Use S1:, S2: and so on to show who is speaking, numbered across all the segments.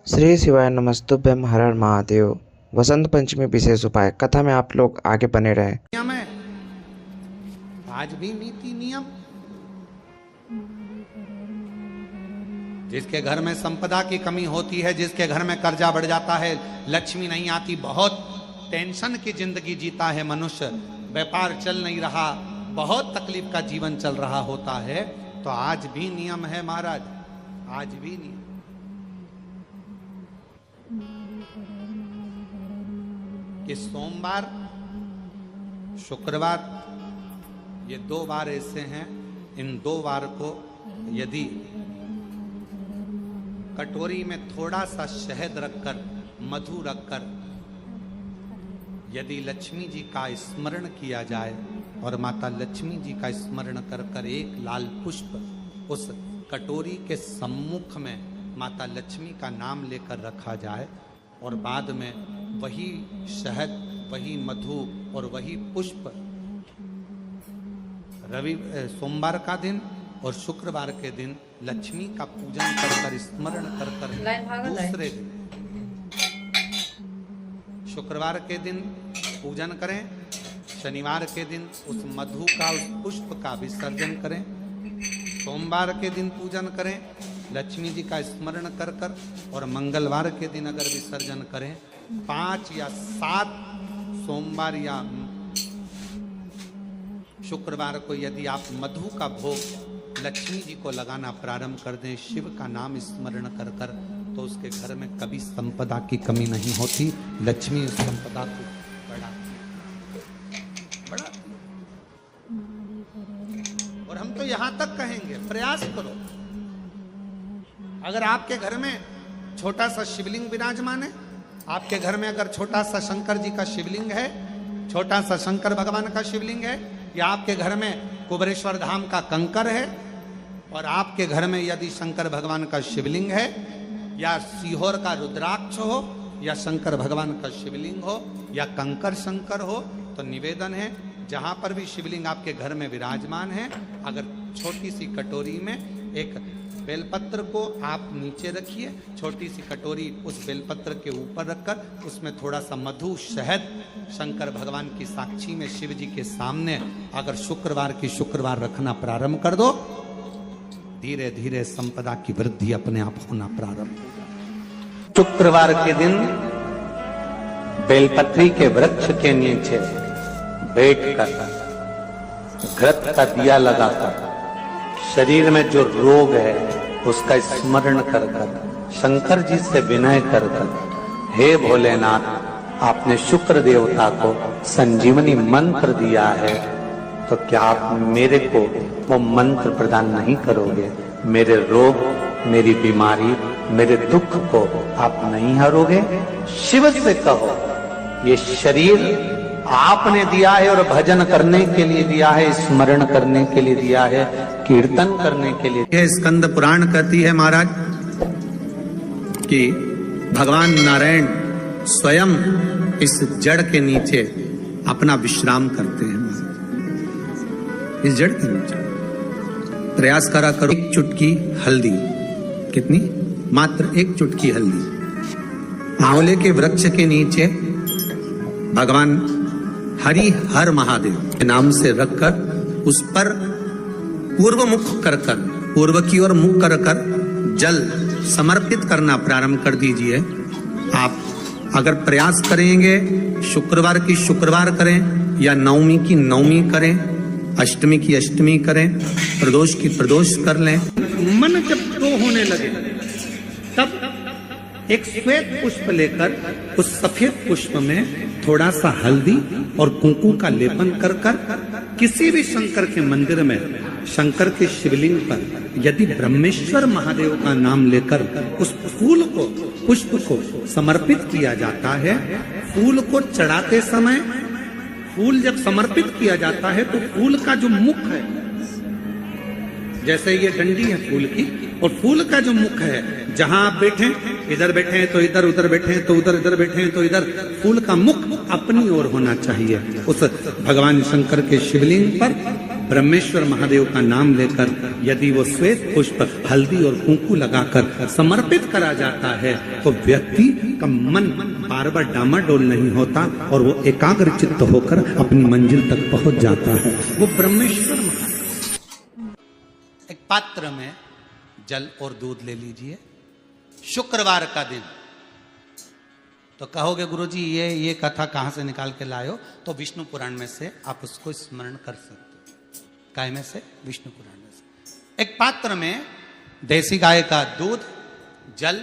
S1: श्री शिवाय नमस्तुभ्यम हर हर महादेव। वसंत पंचमी विशेष उपाय कथा में आप लोग आगे बने रहे।
S2: नियम है, आज भी नीति नियम। जिसके घर में संपदा की कमी होती है, जिसके घर में कर्जा बढ़ जाता है, लक्ष्मी नहीं आती, बहुत टेंशन की जिंदगी जीता है मनुष्य, व्यापार चल नहीं रहा, बहुत तकलीफ का जीवन चल रहा होता है, तो आज भी नियम है महाराज, आज भी नियम। कि सोमवार शुक्रवार ये दो बार ऐसे हैं, इन दो बार को यदि कटोरी में थोड़ा सा शहद रखकर, मधु रखकर यदि लक्ष्मी जी का स्मरण किया जाए और माता लक्ष्मी जी का स्मरण कर कर एक लाल पुष्प उस कटोरी के सम्मुख में माता लक्ष्मी का नाम लेकर रखा जाए और बाद में वही शहद, वही मधु और वही पुष्प सोमवार का दिन और शुक्रवार के दिन लक्ष्मी का पूजन कर कर, स्मरण कर कर, दूसरे दिन शुक्रवार के दिन पूजन करें, शनिवार के दिन उस मधु का, उस पुष्प का विसर्जन करें, सोमवार के दिन पूजन करें लक्ष्मी जी का स्मरण कर कर, और मंगलवार के दिन अगर विसर्जन करें, 5 या 7 सोमवार या शुक्रवार को यदि आप मधु का भोग लक्ष्मी जी को लगाना प्रारंभ कर दें, शिव का नाम स्मरण कर कर, तो उसके घर में कभी संपदा की कमी नहीं होती। लक्ष्मी उस संपदा को बड़ा और हम तो यहां तक कहेंगे, प्रयास करो। अगर आपके घर में छोटा सा शिवलिंग विराजमान है, आपके घर में अगर छोटा सा शंकर जी का शिवलिंग है, छोटा सा शंकर भगवान का शिवलिंग है, या आपके घर में कुबेरेश्वर धाम का कंकर है, और आपके घर में यदि शंकर भगवान का शिवलिंग है, या सीहोर का रुद्राक्ष हो, या शंकर भगवान का शिवलिंग हो, या कंकर शंकर हो, तो निवेदन है जहां पर भी शिवलिंग आपके घर में विराजमान है, अगर छोटी सी कटोरी में एक बेलपत्र को आप नीचे रखिए, छोटी सी कटोरी उस बेलपत्र के ऊपर रखकर उसमें थोड़ा सा मधु, शहद, शंकर भगवान की साक्षी में शिव जी के सामने अगर शुक्रवार की शुक्रवार रखना प्रारंभ कर दो, धीरे धीरे संपदा की वृद्धि अपने आप होना प्रारंभ होगा। शुक्रवार के दिन बेलपत्री के वृक्ष के नीचे बैठकर घृत का दिया लगाकर शरीर में जो रोग है उसका स्मरण कर कर, शंकर जी से विनय कर कर, हे भोलेनाथ, आपने शुक्र देवता को संजीवनी मंत्र दिया है, तो क्या आप मेरे को वो मंत्र प्रदान नहीं करोगे? मेरे रोग, मेरी बीमारी, मेरे दुख को आप नहीं हरोगे? शिव से कहो, ये शरीर आपने दिया है और भजन करने के लिए दिया है, स्मरण करने के लिए दिया है, कीर्तन करने के लिए। यह स्कंद पुराण कहती है महाराज कि भगवान नारायण स्वयं इस जड़ के नीचे अपना विश्राम करते हैं। इस जड़ के नीचे प्रयास करा करो, एक चुटकी हल्दी, कितनी? मात्र एक चुटकी हल्दी आंवले के वृक्ष के नीचे भगवान हरि हर महादेव के नाम से रखकर उस पर पूर्व मुख कर कर, पूर्व की ओर मुख कर कर जल समर्पित करना प्रारंभ कर दीजिए। आप अगर प्रयास करेंगे, शुक्रवार की शुक्रवार करें या नवमी की नवमी करें, अष्टमी की अष्टमी करें, प्रदोष की प्रदोष कर लें, मन जब तो होने लगे तब एक श्वेत पुष्प लेकर उस सफेद पुष्प में थोड़ा सा हल्दी और कुंकू का लेपन कर कर किसी भी शंकर के मंदिर में, शंकर के शिवलिंग पर यदि ब्रह्मेश्वर महादेव का नाम लेकर उस फूल को, पुष्प को समर्पित किया जाता है, फूल को चढ़ाते समय, फूल जब समर्पित किया जाता है तो फूल का जो मुख है, जैसे ये डंडी है फूल की, और फूल का जो मुख है, जहां आप बैठे, इधर बैठे हैं तो इधर, उधर बैठे हैं तो उधर, इधर बैठे हैं तो इधर, फूल का मुख अपनी ओर होना चाहिए। उस भगवान शंकर के शिवलिंग पर ब्रह्मेश्वर महादेव का नाम लेकर यदि वो श्वेत पुष्प हल्दी और कुंकू लगाकर समर्पित करा जाता है तो व्यक्ति का मन बार बार डामाडोल नहीं होता और वो एकाग्र चित्त होकर अपनी मंजिल तक पहुंच जाता है। वो ब्रह्मेश्वर महादेव। एक पात्र में जल और दूध ले लीजिए, शुक्रवार का दिन। तो कहोगे गुरुजी ये कथा कहां से निकाल के लाए हो? तो विष्णु पुराण में से आप उसको स्मरण कर सकते हो। काय में से? विष्णु पुराण में से। एक पात्र में देसी गाय का दूध, जल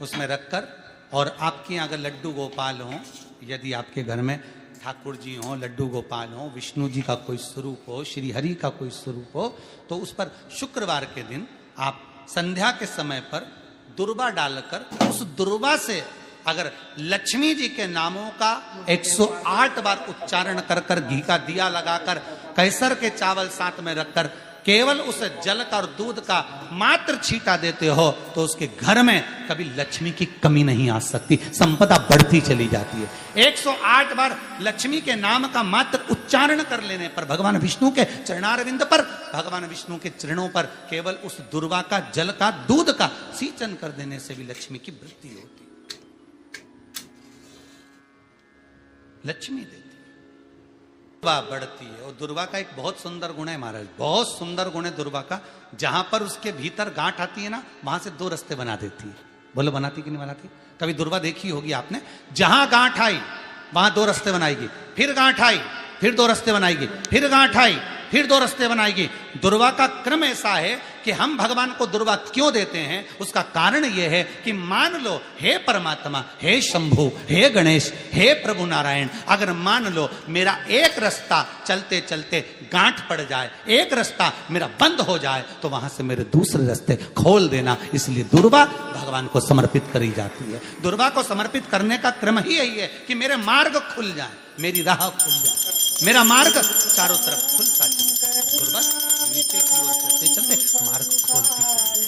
S2: उसमें रखकर, और आपके यहाँ अगर लड्डू गोपाल हो, यदि आपके घर में ठाकुर जी हो, लड्डू गोपाल हो, विष्णु जी का कोई स्वरूप हो, श्री हरि का कोई स्वरूप हो, तो उस पर शुक्रवार के दिन आप संध्या के समय पर दुर्वा डालकर उस दुर्वा से अगर लक्ष्मी जी के नामों का 108 बार उच्चारण कर कर, घी का दिया लगाकर, कैसर के चावल साथ में रखकर केवल उस जल का और दूध का मात्र छींटा देते हो तो उसके घर में कभी लक्ष्मी की कमी नहीं आ सकती, संपदा बढ़ती चली जाती है। 108 बार लक्ष्मी के नाम का मात्र उच्चारण कर लेने पर, भगवान विष्णु के चरणारविंद पर, भगवान विष्णु के चरणों पर केवल उस दुर्वा का, जल का, दूध का सींचन कर देने से भी लक्ष्मी की वृद्धि होती, लक्ष्मी देती, दुर्वा बढ़ती है। और दुर्वा का एक बहुत सुंदर गुण है महाराज, बहुत सुंदर गुण है दुर्वा का। जहां पर उसके भीतर गांठ आती है ना, वहां से 2 रास्ते बना देती है। बोलो बनाती कि नहीं बनाती? कभी दुर्वा देखी होगी आपने? जहां गांठ आई वहां 2 रास्ते बनाएगी, फिर गांठ आई फिर 2 रास्ते बनाएगी, फिर गांठ आई फिर 2 रास्ते बनाएगी। दुर्वा का क्रम ऐसा है कि हम भगवान को दुर्वा क्यों देते हैं? उसका कारण यह है कि मान लो, हे परमात्मा, हे शंभु, हे गणेश, हे प्रभु नारायण, अगर मान लो मेरा एक रास्ता चलते चलते गांठ पड़ जाए, एक रास्ता मेरा बंद हो जाए, तो वहां से मेरे दूसरे रास्ते खोल देना। इसलिए दुर्वा भगवान को समर्पित करी जाती है। दुर्वा को समर्पित करने का क्रम ही यही है कि मेरे मार्ग खुल जाए, मेरी राह खुल जाए, मेरा मार्ग चारों तरफ खुलता चले। दुर्वा नीचे की ओर चलते चलते मार्ग खोलती चली।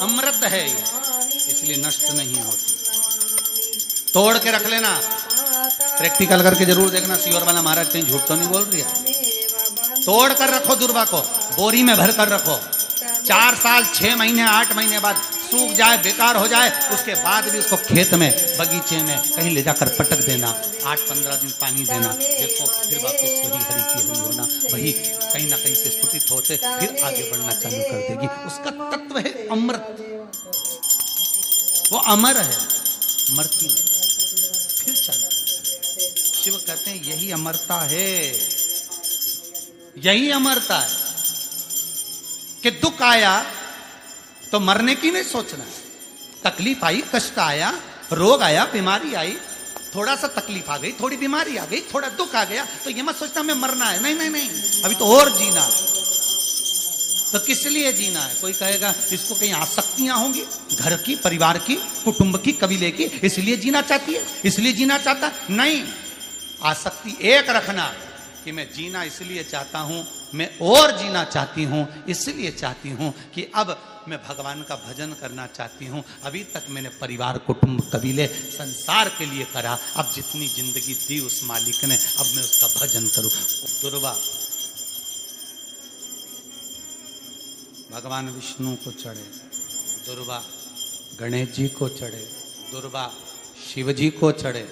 S2: अमृत है ये, इसलिए नष्ट नहीं होती। तोड़ के रख लेना, प्रैक्टिकल करके जरूर देखना। सियोर वाला महाराज कहीं झूठ तो नहीं बोल रही है। तोड़ कर रखो दुर्वा को, बोरी में भर कर रखो। 4 साल, 6 महीने, 8 महीने बाद सूख जाए, बेकार हो जाए, उसके बाद भी उसको खेत में, बगीचे में कहीं ले जाकर पटक देना। 8-15 दिन पानी देना, देखो फिर वापस वही हरि की हरि होना, वही कहीं ना कहीं से स्फुटित होते फिर आगे बढ़ना चालू कर देगी। उसका तत्व है अमृत, वो अमर है, मरती नहीं, फिर चल। शिव कहते हैं यही अमरता है, यही अमरता है कि दुख आया तो मरने की नहीं सोचना है। तकलीफ आई, कष्ट आया, रोग आया, बीमारी आई, थोड़ा सा तकलीफ आ गई, थोड़ी बीमारी आ गई, थोड़ा दुख आ गया, तो ये मत सोचना हमें मरना है। नहीं नहीं नहीं, अभी तो और जीना है। तो किस लिए जीना है? कोई कहेगा इसको कहीं आसक्तियां होंगी, घर की, परिवार की, कुटुंब की, कबीले की, इसलिए जीना चाहती है, इसलिए जीना चाहता। नहीं, आसक्ति एक रखना कि मैं जीना इसलिए चाहता हूं, मैं और जीना चाहती हूं, इसलिए चाहती हूं कि अब मैं भगवान का भजन करना चाहती हूं। अभी तक मैंने परिवार, कुटुंब, कबीले, संसार के लिए करा, अब जितनी जिंदगी दी उस मालिक ने, अब मैं उसका भजन करूं। दुर्वा भगवान विष्णु को चढ़े, दुर्वा गणेश जी को चढ़े, दुर्वा शिव जी को चढ़े,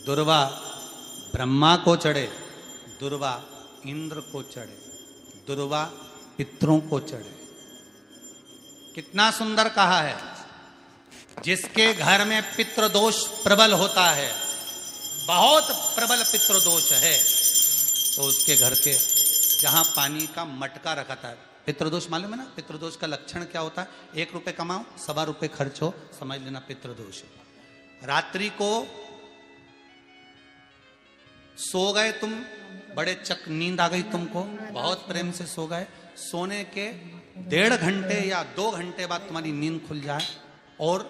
S2: दुर्वा ब्रह्मा को चढ़े, दुर्वा इंद्र को चढ़े, दुर्वा पितरों को चढ़े। कितना सुंदर कहा है। जिसके घर में पितृदोष प्रबल होता है, बहुत प्रबल पितृदोष है, तो उसके घर के जहां पानी का मटका रखा था, पितृदोष मालूम है ना? पितृदोष का लक्षण क्या होता है? 1 रुपए कमाओ, 1.25 रुपए खर्च हो, समझ लेना पितृदोष है। रात्रि को सो गए तुम, बड़े चक नींद आ गई तुमको, बहुत प्रेम से सो गए, सोने के 1.5 घंटे या 2 घंटे बाद तुम्हारी नींद खुल जाए और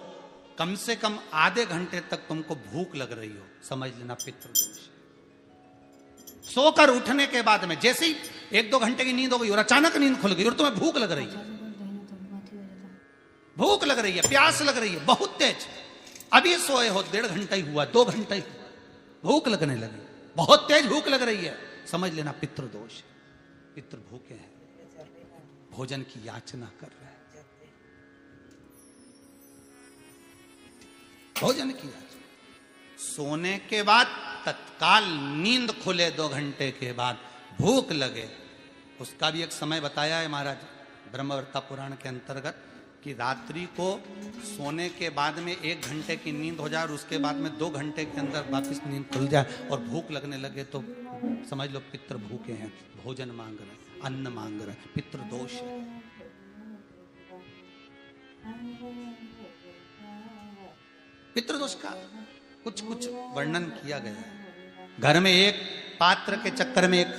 S2: कम से कम आधे घंटे तक तुमको भूख लग रही हो, समझ लेना पितृदोष। सोकर उठने के बाद में जैसे ही 1-2 घंटे की नींद हो गई और अचानक नींद खुल गई और तुम्हें भूख लग रही है,
S3: भूख लग रही है, प्यास लग रही है बहुत तेज, अभी सोए हो 1.5 घंटा ही हुआ, 2 घंटा ही हुआ, भूख लगने लगी, बहुत तेज भूख लग रही है, समझ लेना पितृदोष है। पितृ भूखे हैं, भोजन की याचना कर रहे हैं, भोजन की याचना। सोने के बाद तत्काल नींद खुले 2 घंटे के बाद, भूख लगे, उसका भी एक समय बताया है महाराज ब्रह्मवर्ता पुराण के अंतर्गत कि रात्रि को सोने के बाद में 1 घंटे की नींद हो जाए और उसके बाद में 2 घंटे के अंदर वापस नींद खुल जाए और भूख लगने लगे तो समझ लो पितृ भूखे हैं, भोजन मांग रहे हैं, अन्न मांग रहे हैं, पितृ दोष है। पितृदोष का कुछ कुछ वर्णन किया गया है। घर में एक पात्र के चक्कर में, एक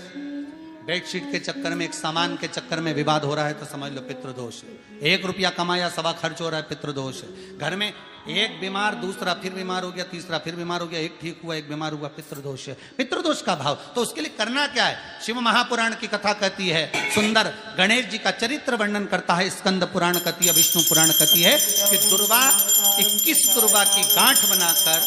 S3: बेडशीट के चक्कर में, एक सामान के चक्कर में विवाद हो रहा है तो समझ लो पितृदोष है। 1 रुपया कमाया, 1.25 खर्च हो रहा है, पितृदोष है। घर में एक बीमार, दूसरा फिर बीमार हो गया, तीसरा फिर बीमार हो गया, एक ठीक हुआ, एक बीमार हुआ, पितृदोष है। पितृदोष का भाव, तो उसके लिए करना क्या है? शिव महापुराण की कथा कहती है, सुंदर गणेश जी का चरित्र वर्णन करता है, स्कंद पुराण कहती है, विष्णु पुराण कहती है कि दुर्वा 21 दुर्वा की गांठ बनाकर,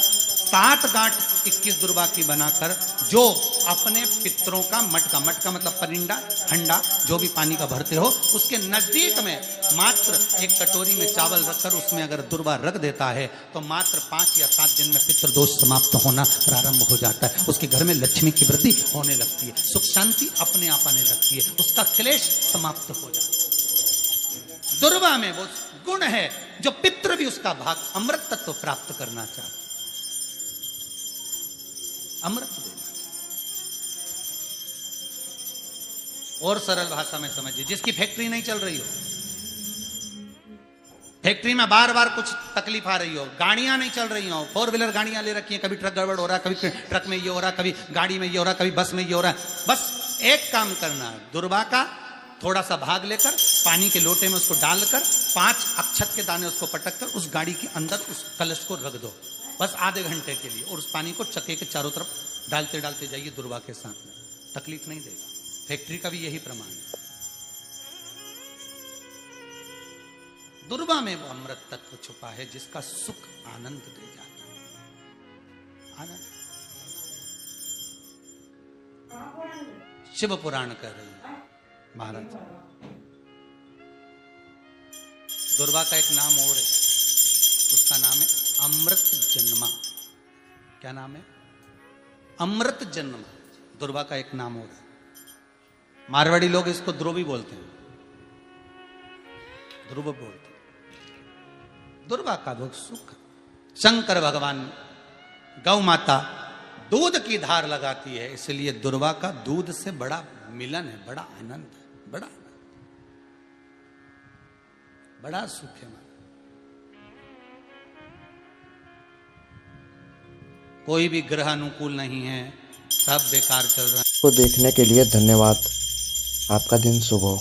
S3: 7 गांठ 21 दुर्वा की बनाकर जो अपने पितरों का मटका, मटका मतलब परिंडा, हंडा जो भी पानी का भरते हो, उसके नजदीक में मात्र एक कटोरी में चावल रखकर उसमें अगर दुर्वा रख देता है तो मात्र 5 या 7 दिन में पितृदोष समाप्त होना प्रारंभ हो जाता है। उसके घर में लक्ष्मी की वृद्धि होने लगती है, सुख शांति अपने आप आने लगती है, उसका क्लेश समाप्त हो जाता है। दुर्वा में वो गुण है जो पितृ भी उसका भाग अमृत तत्व प्राप्त करना चाहता है, अमृत देना। और सरल भाषा में समझिए, जिसकी फैक्ट्री नहीं चल रही हो, फैक्ट्री में बार बार कुछ तकलीफ आ रही हो, गाड़ियां नहीं चल रही हो, 4 व्हीलर गाड़ियां ले रखी हैं, कभी ट्रक गड़बड़ हो रहा है, कभी ट्रक में ये हो रहा है, कभी गाड़ी में ये हो रहा है, कभी बस में ये हो रहा है, बस एक काम करना है, दुर्वा का थोड़ा सा भाग लेकर पानी के लोटे में उसको डालकर 5 अक्षत के दाने उसको पटक कर उस गाड़ी के अंदर उस कलश को रख दो, बस आधे घंटे के लिए, और उस पानी को चक्के के चारों तरफ डालते डालते जाइए दुर्वा के साथ में, तकलीफ नहीं देगा। फैक्ट्री का भी यही प्रमाण है। दुर्वा में वो अमृत तत्व छुपा है जिसका सुख आनंद दे जाता है, आनंद। शिव पुराण कह रही है महाराज, दुर्वा का एक नाम और है, उसका नाम है अमृत जन्मा। क्या नाम है? अमृत जन्मा, दुर्वा का एक नाम और है। मारवाड़ी लोग इसको ध्रुवी बोलते हैं, ध्रुव बोलते हैं। दुर्वा का भोग सुख। शंकर भगवान गौ माता दूध की धार लगाती है, इसलिए दुर्वा का दूध से बड़ा मिलन है, बड़ा आनंद है, बड़ा बड़ा सुख है। कोई भी ग्रह अनुकूल नहीं है, सब बेकार चल रहा है।
S1: को देखने के लिए धन्यवाद। आपका दिन शुभ हो।